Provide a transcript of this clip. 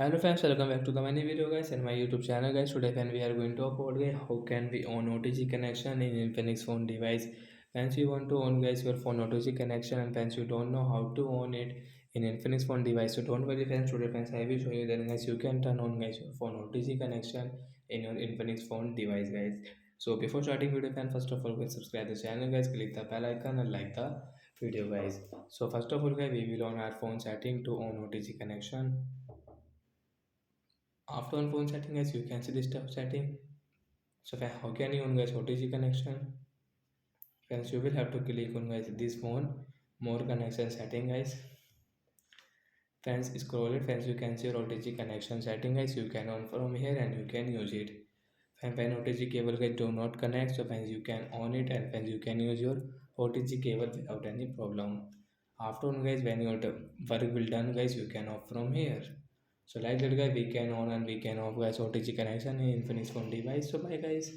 Hello friends, welcome back to the many video guys and my YouTube channel guys. Today friend we are going to talk about guys, how can we own OTG connection in Infinix phone device. Friends, you want to own guys your phone OTG connection and friends you don't know how to own it in Infinix phone device. So don't worry friends, today friends I will show you that guys you can turn on guys your phone OTG connection in your Infinix phone device guys. So before starting video friends, first of all guys subscribe the channel guys, click the bell icon and like the video guys. So first of all guys we will on our phone setting to own OTG connection. After on phone setting guys you can see this tab setting. So how can you on guys OTG connection? Friends, you will have to click on guys this phone more connection setting guys. Friends, scroll it friends, you can see your OTG connection setting guys, you can on from here and you can use it. And when OTG cable guys do not connect, so friends you can on it and friends you can use your OTG cable without any problem. After on guys when your work will done guys, you can off from here. So like that guys we can on and we can off guys OTG connection in Infinix phone device. So bye guys.